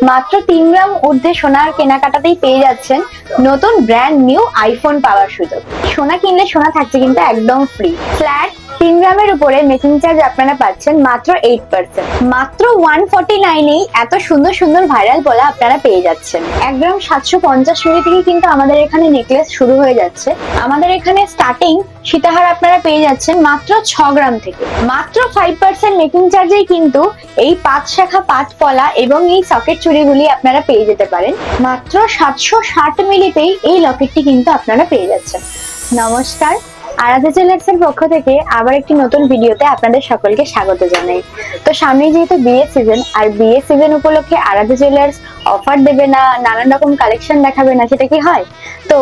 মাত্র 3 গ্রাম ঊর্ধ্বে সোনার কেনাকাটাতেই পেয়ে যাচ্ছেন নতুন ব্র্যান্ড নিউ আইফোন পাওয়ার সুযোগ। সোনা কিনলে সোনা থাকছে কিন্তু একদম ফ্রি। ফ্ল্যাট 3 গ্রামের উপরে মেকিং চার্জ আপনারা পাচ্ছেন মাত্র 8%। মাত্র 149 এত সুন্দর সুন্দর ভাইরাল পলা আপনারা পেয়ে যাচ্ছেন। 1 গ্রাম 750 মিলি থেকে কিন্তু আমাদের এখানে নেকলেস শুরু হয়ে যাচ্ছে। আমাদের এখানে স্টার্টিং সীতাহার আপনারা পেয়ে যাচ্ছেন মাত্র 6 গ্রাম থেকে। মাত্র 5% মেকিং চার্জেই কিন্তু এই 5 শাখা 5 পলা এবং এই সকেট চুড়িগুলি আপনারা পেয়ে যেতে পারেন। মাত্র 760 মিলিতেই এই লকেটটি কিন্তু আপনারা পেয়ে যাচ্ছেন। নমস্কার, আরাধ্যা জুয়েলার্সের পক্ষ থেকে আবার একটি নতুন ভিডিওতে আপনাদের সকলকে স্বাগত জানাই। তো সামনে যেহেতু বিয়ে সিজন, আর বিয়ে সিজন উপলক্ষে আরাধ্যা জুয়েলার্স অফার দেবে না, নানান রকম কালেকশন দেখাবে না, সেটা কি হয়? তো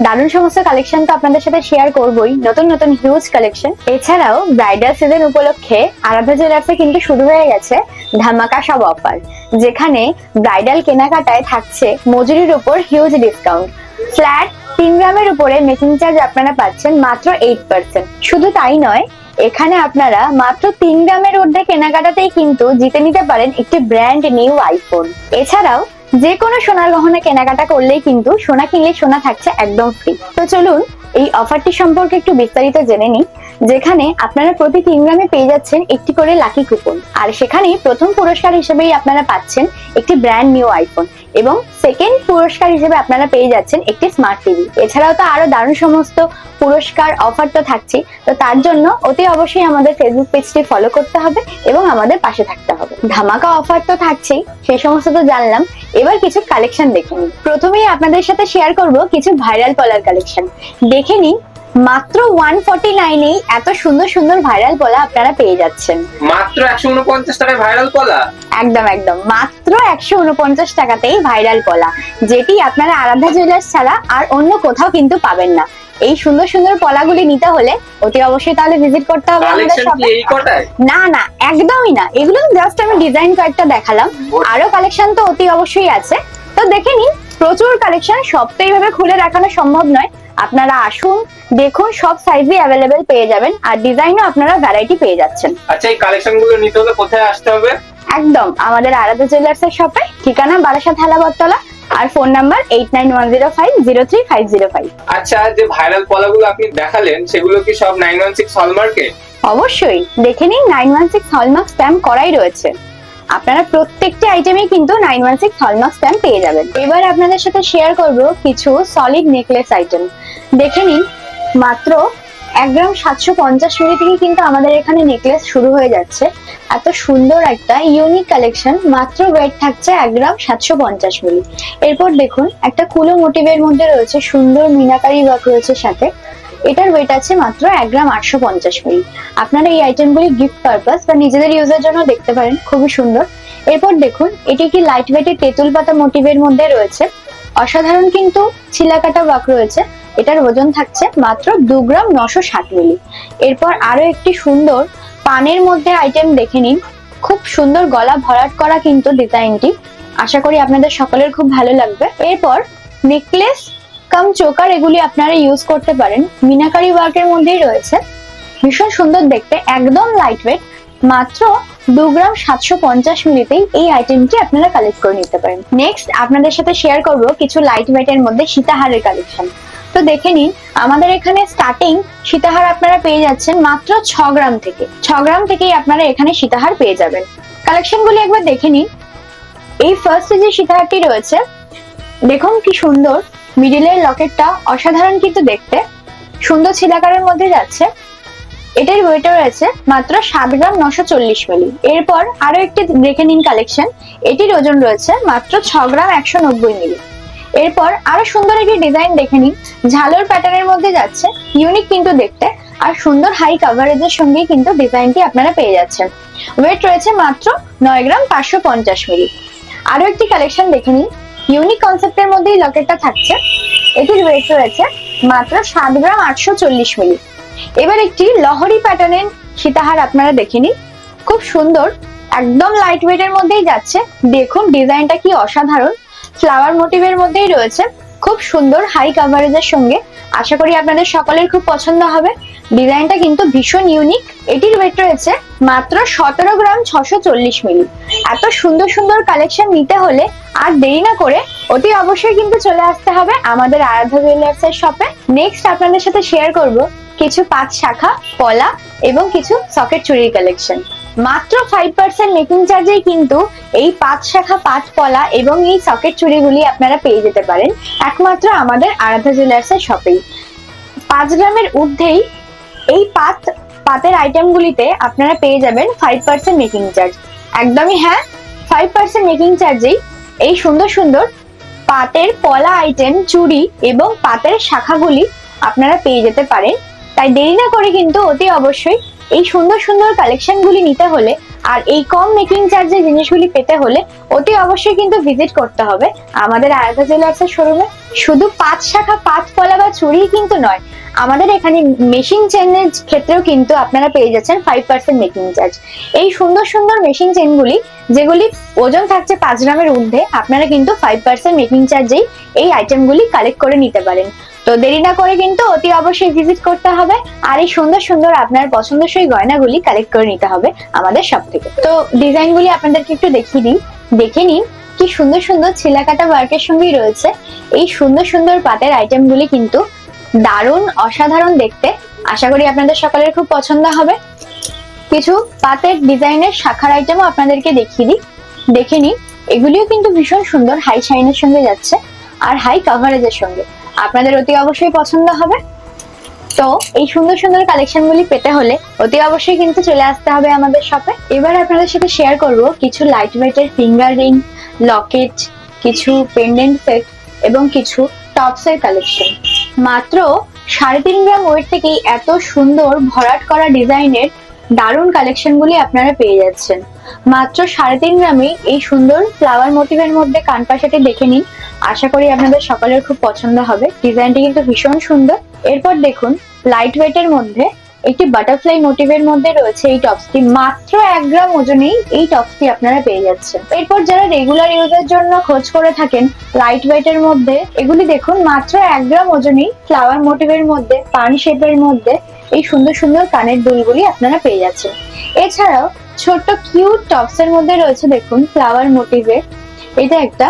দারুণ সমস্ত কালেকশন তো আপনাদের সাথে শেয়ার করবোই, নতুন নতুন হিউজ কালেকশন। এছাড়াও ব্রাইডাল সিজন উপলক্ষে আরাধ্যা জুয়েলার্সে কিন্তু শুরু হয়ে গেছে ধামাকা সব অফার, যেখানে ব্রাইডাল কেনাকাটায় থাকছে মজুরির উপর হিউজ ডিসকাউন্ট। ফ্ল্যাট 3 গ্রামের উপরে মেকিং চার্জ আপনারা পাচ্ছেন মাত্র 8%। শুধু তাই নয়, এখানে আপনারা মাত্র 3 গ্রামের ঊর্ধ্বে কেনাকাটাতেই কিন্তু জিতে নিতে পারেন একটি ব্র্যান্ড নিউ আইফোন। এছাড়াও যে কোনো সোনার গহনা কেনাকাটা করলেই কিন্তু সোনা কিনলে সোনা থাকছে একদম ফ্রি। তো চলুন এই অফারটি সম্পর্কে একটু বিস্তারিত জেনে নিই। যেখানে আপনারা প্রতি 3 গ্রামে পেয়ে যাচ্ছেন একটি করে লাকি কুপন, আর সেখানে প্রথম পুরস্কার হিসেবেই আপনারা পাচ্ছেন একটি ব্র্যান্ড নিউ আইফোন, এবং সেকেন্ড পুরস্কার হিসেবে আপনারা পেয়ে যাচ্ছেন একটি স্মার্ট টিভি। এছাড়াও তো আরো দারুণ সমস্ত পুরস্কার অফার তো থাকছে। তো তার জন্য অতি অবশ্যই আমাদের ফেসবুক পেজটি ফলো করতে হবে এবং আমাদের পাশে থাকতে হবে। ধামাকা অফার তো থাকছেই, সেই সমস্ত তো জানলাম। এবার কিছু কালেকশন দেখে নিন। প্রথমেই আপনাদের সাথে শেয়ার করব কিছু ভাইরাল পলার কালেকশন। দেখে নিন, মাত্র 149 এত সুন্দর সুন্দর ভাইরাল পলা আপনারা পেয়ে যাচ্ছেন। মাত্র 149 টাকায় ভাইরাল পলা? একদম একদম, মাত্র 149 টাকাতেই ভাইরাল পলা, যেটি আপনারা আরাধ্যা জুয়েলার্স ছাড়া আর অন্য কোথাও কিন্তু পাবেন না। এই সুন্দর সুন্দর পলাগুলি নিতে হলে অতি অবশ্যই তাহলে ভিজিট করতে হবে আমাদের শপে। না না, একদমই না, এগুলো জাস্ট আমি ডিজাইন কয়েকটা দেখালাম, আরো কালেকশন তো অতি অবশ্যই আছে। তো দেখে নিন, প্রচুর কালেকশন, সব তো এইভাবে খুলে দেখানো সম্ভব নয়। আপনারা আসুন, দেখুন, সব সাইজই অ্যাভেলেবেল পেয়ে যাবেন, আর ডিজাইনও আপনারা ভ্যারাইটি পেয়ে যাচ্ছেন। আচ্ছা, এই কালেকশন গুলো নিতে হলে কোথায় আসতে হবে? একদম আমাদের আরাধ্যা জুয়েলার্স এর শপে, ঠিকানা বারাসাত হালাবরতলা, আর ফোন নাম্বার 8910503505। আচ্ছা, যে ভাইরাল পলাগুলো আপনি দেখালেন সেগুলো কি সব 916 হলমার্কে? অবশ্যই দেখে নিন, 916 হলমার্ক স্ট্যাম্প করাই রয়েছে। আপনারা প্রত্যেকটি আইটেমে কিন্তু 916 হলমার্ক স্ট্যাম্প পেয়ে যাবেন। এবার আপনাদের সাথে শেয়ার করব কিছু সলিড নেকলেস আইটেম। দেখে নিন, মাত্র 1 গ্রাম 750 মিলি থেকে কিন্তু আমাদের এখানে নেকলেস শুরু হয়ে যাচ্ছে। এত সুন্দর একটা ইউনিক কালেকশন, মাত্র ওয়েট থাকছে 1 গ্রাম 750 মিলি। এরপর দেখুন, একটা কুলো মোটিভের মধ্যে রয়েছে সুন্দর মিনাকারি ওয়ার্ক রয়েছে সাথে। এটার ওয়েট আছে মাত্র 1 গ্রাম 850 মিলি। আপনারা এই আইটেমগুলি গিফট পারপাস বা নিজেদের ইউজের জন্য দেখতে পারেন, খুবই সুন্দর। এরপর দেখুন, এটি একটি লাইট ওয়েটের তেঁতুল পাতা মোটিভের মধ্যে রয়েছে। অসাধারণ কিন্তু ছিলাকাটা ওয়ার্ক রয়েছে। এটার ওজন থাকছে মাত্র 2 গ্রাম 960 মিলি। এরপর আরো একটি সুন্দর পানের মধ্যে আইটেম দেখে নিন, খুব সুন্দর গলা ভরাট করা কিন্তু ডিজাইনটি। আশা করি আপনাদের সকলের খুব ভালো লাগবে। এরপর নেকলেস কাম চোকার, এগুলি আপনারা ইউজ করতে পারেন। মিনাকারি ওয়ার্কের মধ্যেই রয়েছে, ভীষণ সুন্দর দেখতে, একদম লাইট ওয়েট। মাত্র 2 গ্রাম 750 মিলিতেই এই আইটেমটি আপনারা কালেক্ট করে নিতে পারেন। নেক্সট আপনাদের সাথে শেয়ার করব কিছু লাইট ওয়েটের মধ্যে সীতাহারের কালেকশন। তো দেখে নিন, আমাদের এখানে স্টার্টিং সীতাহার আপনারা পেয়ে যাচ্ছেন মাত্র 6 গ্রাম থেকে। 6 গ্রাম থেকেই আপনারা এখানে সীতাহার পেয়ে যাবেন। কালেকশনগুলি একবার দেখে নিন। এই ফার্স্ট যে সীতাহারটি রয়েছে, দেখুন কি সুন্দর, মিডিলের লকেটটা অসাধারণ কিন্তু দেখতে, সুন্দর ছিলাকারের মধ্যে যাচ্ছে। এটার ওয়েট রয়েছে মাত্র 7 গ্রাম 940 মিলি। এরপর আরো একটি দেখে নিন কালেকশন, এটির ওজন রয়েছে মাত্র 6 গ্রাম 190 মিলি। এরপর আরো সুন্দর একটি ডিজাইন দেখে নিন, ঝালর প্যাটার্নের মধ্যে যাচ্ছে, ইউনিক কিন্তু দেখতে, আর সুন্দর হাই কাভারেজের সঙ্গে কিন্তু ডিজাইনটি আপনারা পেয়ে যাচ্ছেন। ওয়েট রয়েছে মাত্র 9 গ্রাম 550 মিলি। আরো একটি কালেকশন দেখে নিন, ইউনিক কনসেপ্টের মধ্যেই লকেটটা থাকছে। এটির ওয়েট রয়েছে মাত্র 7 গ্রাম 840 মিলি। এবার একটি লহরি প্যাটার্নের সীতাহার আপনারা দেখে নিন, খুব সুন্দর, একদম লাইট ওয়েটের মধ্যেই যাচ্ছে। দেখুন ডিজাইনটা কি অসাধারণ, ফ্লাওয়ার মোটিভের মধ্যেই রয়েছে, খুব সুন্দর হাই কাভারেজের সঙ্গে। আশা করি আপনাদের সকলের খুব পছন্দ হবে। ডিজাইনটা কিন্তু ভীষণ ইউনিক। এটির ওয়েট রয়েছে মাত্র 17 গ্রাম 640 মিলি। এত সুন্দর সুন্দর কালেকশন নিতে হলে আর দেরি না করে অতি অবশ্যই কিন্তু চলে আসতে হবে আমাদের আরাধ্যা জুয়েলার্স এর শপে। নেক্সট আপনাদের সাথে শেয়ার করব কিছু 5 শাখা পলা এবং কিছু সকেট চুড়ির কালেকশন। মাত্র 5% মেকিং চার্জেই কিন্তু এই 5 শাখা পাট পলা এবং এই সকেট চুড়িগুলি আপনারা পেয়ে যেতে পারেন একমাত্র আমাদের আরাধ্যা জুয়েলার্স এর শপেই। 5 গ্রামের ঊর্ধ্বেই এই পাতের আইটেমগুলিতে আপনারা পেয়ে যাবেন 5% মেকিং চার্জ। একদমই হ্যাঁ, 5% মেকিং চার্জেই এই সুন্দর সুন্দর পাতের পলা আইটেম, চুড়ি এবং পাতের শাখাগুলি আপনারা পেয়ে যেতে পারেন। তাই দেরি না করে কিন্তু অতি অবশ্যই এই সুন্দর সুন্দর কালেকশনগুলি নিতে হলে আর এই কম মেকিং চার্জের জিনিসগুলি পেতে হলে অতি অবশ্যই কিন্তু ভিজিট করতে হবে আমাদের আরাধ্যা জুয়েলার্সের শোরুমে। শুধু 5 শাখা পাত পলা বা চুড়ি কিন্তু নয়, আমাদের এখানে মেশিন চেনের ক্ষেত্রেও কিন্তু আপনারা পেয়ে যাচ্ছেন 5% মেকিং চার্জ। এই সুন্দর সুন্দর মেশিন চেনগুলি যেগুলি ওজন থাকছে 5 গ্রামের ঊর্ধ্বে, আপনারা কিন্তু 5% মেকিং চার্জেই এই আইটেমগুলি কালেক্ট করে নিতে পারেন। তো দেরি না করে কিন্তু অতি অবশ্যই ভিজিট করতে হবে আর এই সুন্দর সুন্দর আপনার পছন্দসই গয়নাগুলি কালেক্ট করে নিতে হবে আমাদের শপ থেকে। তো ডিজাইনগুলি আপনাদেরকে একটু দেখিয়ে দিই, দেখে নিন কি সুন্দর সুন্দর ছিলাকাটা ওয়ার্কের সঙ্গেই রয়েছে এই সুন্দর সুন্দর পাতের আইটেমগুলি কিন্তু দারুণ অসাধারণ দেখতে। আশা করি আপনাদের সকলের খুব পছন্দ হবে। কিছু পাতের ডিজাইনের শাখার আইটেমও আপনাদেরকে দেখিয়ে দিই, দেখে নিন। এগুলিও কিন্তু ভীষণ সুন্দর, হাই শাইনের সঙ্গে যাচ্ছে আর হাই কভারেজের সঙ্গে, আপনাদের অতি অবশ্যই পছন্দ হবে। তো এই সুন্দর সুন্দর কালেকশনগুলি পেতে হলে অতি অবশ্যই কিন্তু চলে আসতে হবে আমাদের শপে। এবার আপনাদের সাথে শেয়ার করব কিছু লাইট ওয়েটের ফিঙ্গার রিং, লকেট, কিছু পেন্ডেন্ট সেট এবং কিছু টপসের কালেকশন। মাত্র 3.5 গ্রাম ওয়েট থেকেই এত সুন্দর ভরাট করা ডিজাইনের দারুণ কালেকশনগুলি আপনারা পেয়ে যাচ্ছেন। মাত্র 3.5 গ্রামে এই সুন্দর ফ্লাওয়ার মোটিভের মধ্যে কানপাশাটি দেখে নিন, আশা করি আপনাদের সকলের খুব পছন্দ হবে। ডিজাইনটি কিন্তু ভীষণ সুন্দর। এরপর দেখুন লাইট ওয়েটের মধ্যে একটি বাটারফ্লাই মোটিভের মধ্যে রয়েছে এই টপসটি। মাত্র 1 গ্রাম ওজনেই এই টপসটি আপনারা পেয়ে যাচ্ছেন। এরপর যারা রেগুলার ইউজের জন্য খোঁজ করে থাকেন লাইট ওয়েটের মধ্যে, এগুলি দেখুন মাত্র 1 গ্রাম ওজনেই ফ্লাওয়ার মোটিভের মধ্যে পান শেপের মধ্যে এই সুন্দর সুন্দর কানের দুলগুলি আপনারা পেয়ে যাচ্ছেন। এছাড়াও ছোট্ট কিউট টপসের মধ্যে রয়েছে দেখুন ফ্লাওয়ার মোটিভের, এটা একটা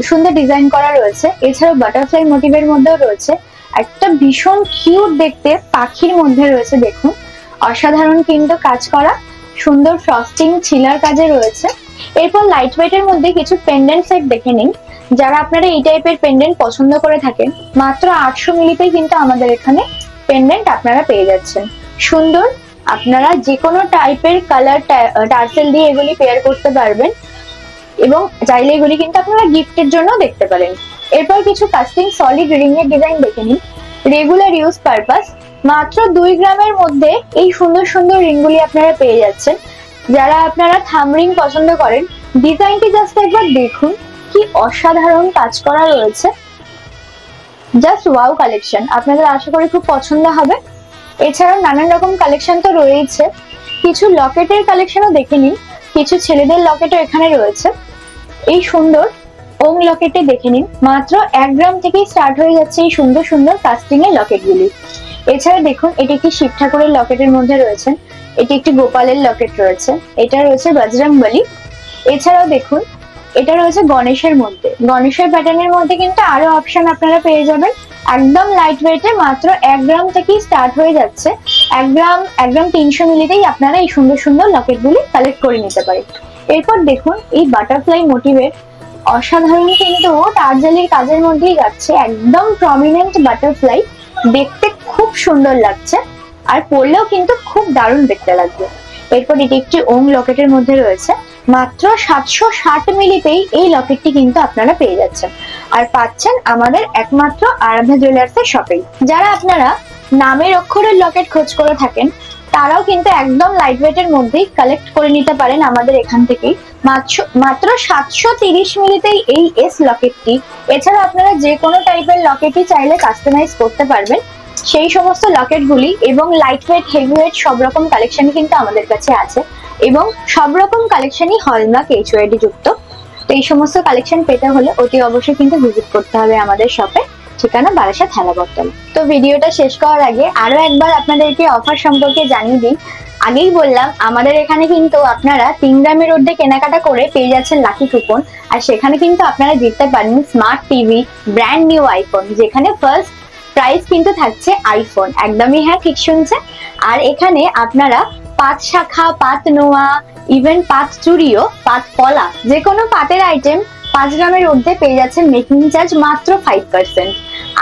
সুন্দর ডিজাইন করা রয়েছে। এছাড়াও বাটারফ্লাই মোটিভের মধ্যেও রয়েছে একটা ভীষণ কিউট দেখতে পাখির মধ্যে রয়েছে দেখুন, অসাধারণ কিন্তু কাজ করা সুন্দর ফ্রস্টিং ছিলার কাজে রয়েছে। এরপর লাইট ওয়েটের মধ্যে কিছু পেন্ডেন্ট সেট দেখে নিন। যারা আপনারা এই টাইপের পেন্ডেন্ট পছন্দ করে থাকেন, মাত্র 800 মিলিতেই কিন্তু আমাদের এখানে পেন্ডেন্ট আপনারা পেয়ে যাচ্ছেন। সুন্দর, আপনারা যে কোনো টাইপের কালার টার্সেল দিয়ে এগুলি পেয়ার করতে পারবেন এবং চাইলে এগুলি কিন্তু আপনারা গিফটের জন্য দেখতে পারেন। এরপর কিছু কাস্টিং সলিড রিং এর ডিজাইন দেখে নিন, রেগুলার ইউজ পারপাস। মাত্র 2 গ্রামের মধ্যে এই সুন্দর সুন্দর রিংগুলি আপনারা পেয়ে যাচ্ছেন। যারা আপনারা থাম রিং পছন্দ করেন, ডিজাইনটি জাস্ট একবার দেখুন কি অসাধারণ কাজ করা রয়েছে, জাস্ট ওয়াও কালেকশন, আপনাদের আশা করি খুব পছন্দ হবে। এছাড়াও নানান রকম কালেকশন তো রয়েছে, কিছু লকেটের কালেকশনও দেখে নিন। কিছু ছেলেদের লকেটও এখানে রয়েছে, এই সুন্দর ওং লকেটে দেখে নিন। মাত্র 1 গ্রাম থেকেই স্টার্ট হয়ে যাচ্ছে এই সুন্দর সুন্দর কাস্টিং এর লকেটগুলি। এছাড়া দেখুন এটি একটি শিব ঠাকুরের লকেটের মধ্যে রয়েছে, এটি একটি গোপালের লকেট রয়েছে, এটা রয়েছে বজরংবলী। এছাড়াও দেখুন এটা রয়েছে গণেশের মধ্যে, গণেশের প্যাটার্নের মধ্যে কিন্তু আরো অপশন আপনারা পেয়ে যাবেন। একদম লাইট ওয়েটে মাত্র 1 গ্রাম থেকেই স্টার্ট হয়ে যাচ্ছে। 1 গ্রাম 300 মিলিতেই আপনারা এই সুন্দর সুন্দর লকেটগুলি কালেক্ট করে নিতে পারেন। এরপর দেখুন এই বাটারফ্লাই মোটিভের অসাধারণ কিন্তু টার্জালির কাজের মধ্যেই যাচ্ছে, একদম প্রমিনেন্ট বাটারফ্লাই, দেখতে খুব সুন্দর লাগছে আর পরলেও কিন্তু খুব দারুণ দেখতে লাগবে। এরপর এটি একটি ওং লকেটের মধ্যে রয়েছে, মাত্র 760 মিলিতেই এই লকেটটি কিন্তু আপনারা পেয়ে যাচ্ছেন আর পাচ্ছেন আমাদের একমাত্র আরাধ্যা জুয়েলার্স এর শপেই। যারা আপনারা নামের অক্ষরের লকেট খোঁজ করে থাকেন, তারাও কিন্তু একদম লাইট ওয়েটের মধ্যেই কালেক্ট করে নিতে পারেন আমাদের এখান থেকেই। মাত্র 730 মিলিতেই এই এস লকেটটি। এছাড়া আপনারা যে কোনো টাইপের লকেটই চাইলে কাস্টমাইজ করতে পারবেন, সেই সমস্ত লকেটগুলি এবং লাইট ওয়েট, হেভি ওয়েট সব রকম কালেকশনই কিন্তু আমাদের কাছে আছে এবং সব রকম কালেকশনই হলমার্ক HOID যুক্ত। তো এই সমস্ত কালেকশন পেতে হলে অতি অবশ্যই কিন্তু ভিজিট করতে হবে আমাদের শপে। ঠিকানা বারাসাত হেলাবরতলা। তো ভিডিওটা শেষ করার আগে আরো একবার আপনাদেরকে অফার সম্পর্কে জানিয়ে দিই। আগেই বললাম আমাদের এখানে কিন্তু আপনারা 3 গ্রামের ঊর্ধ্বে কেনাকাটা করে পেয়ে যাচ্ছেন লাকি কুপন, আর সেখানে কিন্তু আপনারা জিততে পারেন smart TV, brand new iPhone, যেখানে ফার্স্ট প্রাইস কিন্তু থাকছে আইফোন। একদমই হ্যাঁ, ঠিক শুনছেন। আর এখানে আপনারা পাঁচ শাখা, পাত নোয়া, ইভেন পাত চুড়িও, পাত পলা, যে কোনো পাতের আইটেম 5 গ্রামের ঊর্ধ্বে পেয়ে যাচ্ছেন মেকিং চার্জ মাত্র 5%।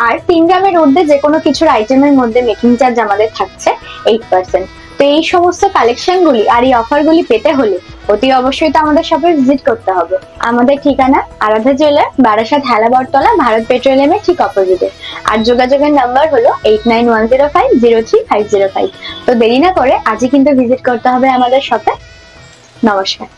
আর 3 গ্রামের ঊর্ধ্বে যে কোনো কিছুর আইটেমের মধ্যে মেকিং চার্জ আমাদের থাকছে 8%। তো এই সমস্ত কালেকশন গুলি আর এই অফার গুলি পেতে হলে অতি অবশ্যই তো আমাদের শপে ভিজিট করতে হবে। আমাদের ঠিকানা আরাধ্যা জুয়েলার, বারাসাত হেলাবরতলা, ভারত পেট্রোলিয়ামের ঠিক অপোজিটে। আর যোগাযোগের নাম্বার হলো 8910503505। তো দেরি না করে আজই কিন্তু ভিজিট করতে হবে আমাদের শপে। নমস্কার।